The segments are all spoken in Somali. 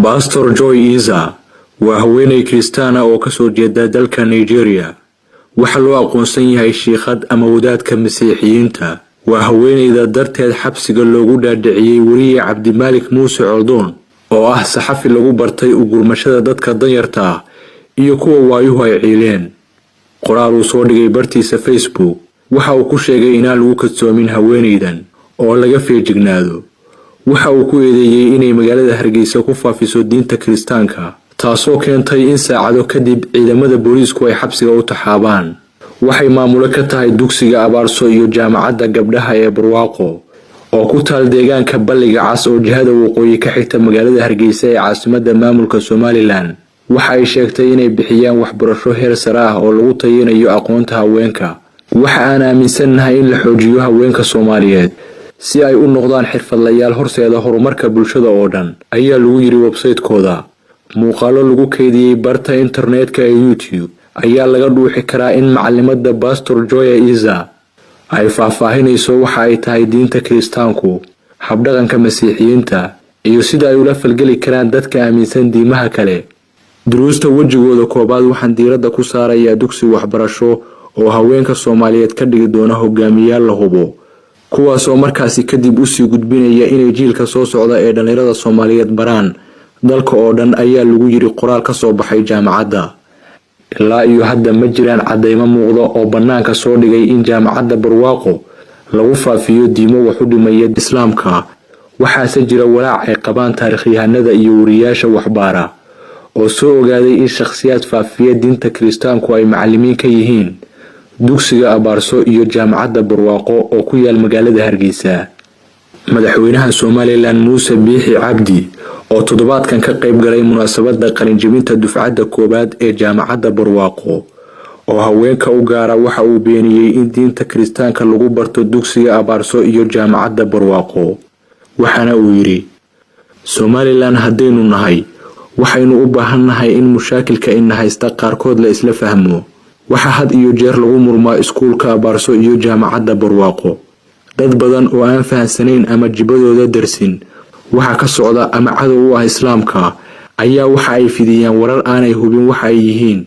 Pastor Joy Iza waa haweeney Kristaan oo ka soo jeeda dalka Nigeria. waxa loo aqoonsan yahay sheekad ama wadaadka Masiixiyiinta. waa haweeneyda darteed xabsiga loogu dhaadhiciyay wariye Cabdimalik Muuse Coldoon oo ah saxafi lagu bartay u gurmashada dadka danyarta ah iyo kuwa waayuhu ay ciileen. qoraal uu soo dhigay bartiisa Facebook waxa uu ku sheegay inaan lagu kadsoomin haweeneydan oo laga feejignaado. waxa uu ku eedeeyay inay magaalada Hargeysa ku faafiso diinta Kiristaanka, taasoo keentay in saacado kadib ciidamada booliisku ay xabsiga u taxaabaan. waxay maamulo ka tahay dugsiga Abaarso iyo jaamacadda gabdhaha ee Barwaaqo oo ku taal deegaanka Balliga Cas oo jihada waqooyi ka xigta magaalada Hargeysa ee caasimadda maamulka Somaliland. waxa ay sheegtay inay bixiyaan waxbarasho heer sare ah oo lagu tayinayo aqoonta haweenka. waxa aan aaminsanahay in la xoojiyo haweenka Soomaaliyeed si ay u noqdaan xirfadlayaal horseeda horumarka bulshada oo dhan, ayaa lagu yiri website-kooda. muuqaalo lagu kaydiyay barta internetka ee YouTube ayaa laga dhuuxi karaa in macallimada Pastor Joy Iza ay faahfaahinayso waxa ay tahay diinta Kiristaanku, habdhaqanka Masiixiyiinta, iyo sida ay ula falgeli karaan dadka aaminsan diimaha kale. duruusta wajigooda koobaad waxaan diiradda ku saarayaa dugsi waxbarasho oo haweenka Soomaaliyeed ka dhigi doona hogaamiyayaal la hubo, kuwaas oo markaasi kadib u sii gudbinaya inay jiilka soo socda ee dhalinyarada Soomaaliyeed baraan dalka oo dhan, ayaa lagu yiri qoraal ka soo baxay jaamacadda. ilaa iyo hadda ma jiraan cadeymo muuqda oo banaanka soo dhigay in jaamacadda Barwaaqo lagu faafiyo diimo wax u dhimaya Islaamka. waxaase jira walaac ay qabaan taariikhyahanada iyo wariyaasha waxbaara oo soo ogaaday in shakhsiyaad faafiya diinta Kiristaanku ay macallimiin ka yihiin dugsiga Abaarso iyo jaamacadda Barwaaqo oo ku yaal magaalada Hargeysa. madaxweynaha Somaliland Muuse Biixi Cabdi oo toddobaadkan ka qayb galay munaasabadda qalinjebinta dufcadda koobaad ee jaamacadda Barwaaqo oo haweenka u gaara, waxa uu beeniyay in diinta Kiristaanka lagu barto dugsiga Abaarso iyo jaamacadda Barwaaqo. waxaana uu yiri, Somaliland haddaynu nahay waxaynu u baahannahay in mushaakilka ina haysta qaarkood la isla fahmo. waxa had iyo jeer lagu murmaa iskuulka Abaarso iyo jaamacadda Barwaaqo. dad badan oo aan fahansanayn ama jibadooda darsin waxa ka socda ama cadow u ah Islaamka ayaa waxa ay fidiyaan warar aanay hubin waxa ay yihiin.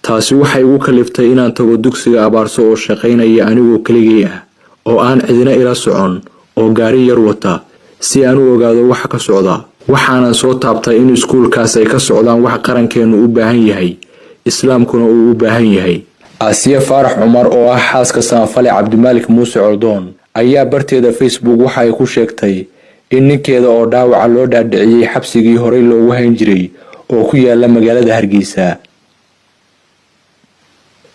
taasi waxay ugu kaliftay inaan tago dugsiga Abaarso oo shaqaynaya anigoo keligay ah oo aan cidina ila socon oo gaari yar wata si aan u ogaado waxa ka socda. waxaana soo taabtay in iskuulkaas ay ka socdaan wax qarankeenu u baahan yahay, Islaamkuna uu u baahan yahay. Asiya Faarax Cumar oo ah xaaska Samafale Cabdimalik Muuse Coldoon ayaa barteeda Facebook waxa ay ku sheegtay in ninkeeda oo dhaawaca loo dhaadhiciyay xabsigii horey loogu hayn jiray oo ku yaala magaalada Hargeysa.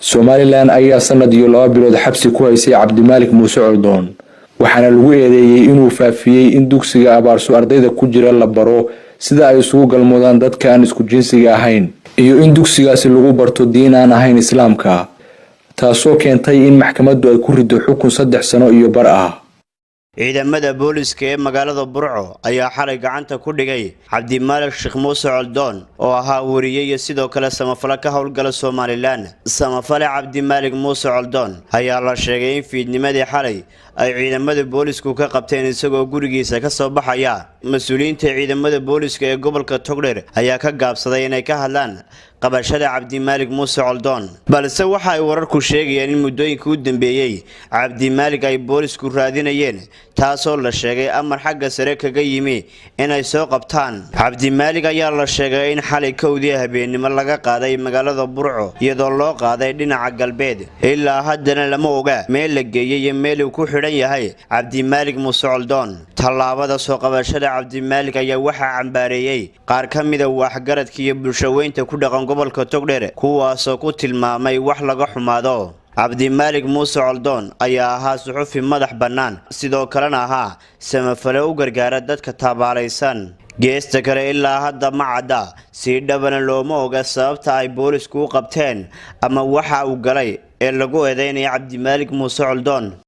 Somaliland ayaa sanad iyo 2 bilood xabsi ku haysay Cabdimalik Muuse Coldoon, waxaana lagu eedeeyay inuu faafiyay in dugsiga Abaarso ardayda ku jira la baro sida ay isugu galmoodaan dadka aan isku jinsiga ahayn iyo in dugsigaasi lagu barto diin aan ahayn Islaamka, taasoo keentay in maxkamaddu ay ku rido xukun 3 sano iyo bar ah. ciidamada booliska ee magaalada Burco ayaa xalay gacanta ku dhigay Cabdimalik Sheekh Muuse Coldoon oo ahaa wariye iyo sidoo kale samafale ka howlgala Somaliland. samafale Cabdimalik Muuse Coldoon ayaa la sheegay in fiidnimadii xalay ay ciidamada boolisku ka qabteen isagoo gurigiisa ka soo baxaya. mas'uuliyiinta ciidamada booliska ee gobolka Togdheer ayaa ka gaabsaday inay ka hadlaan qabashada Cabdimalik Muuse Coldoon, balse waxa ay wararku sheegayaan in muddooyinkii u dambeeyay Cabdimalik ay boolisku raadinayeen, taasoo la sheegay amar xagga sare kaga yimi inay soo qabtaan. Cabdimalik ayaa la sheegay in xalay kowdii habeenimo laga qaaday magaalada Burco iyadoo loo qaaday dhinaca galbeed. ilaa haddana lama oga meel la geeyay iyo meel uu ku xidhan yahay Cabdimalik Muuse Coldoon. tallaabada soo qabashada Cabdimalik ayaa waxa cambaareeyay qaar ka mid ah waxgaradka iyo bulshaweynta ku dhaqan gobolka Togdheer, kuwaasoo ku tilmaamay wax laga xumaado. Cabdimalik Muuse Coldoon ayaa ahaa suxufi madax bannaan, sidoo kalena ahaa samafale u gargaara dadka tabaalaysan. geesta kale ilaa hadda ma cadda si dhabana looma oga sababta ay boolisku u qabteen ama waxa uu galay ee lagu eedeynaya Cabdimalik Muuse Coldoon.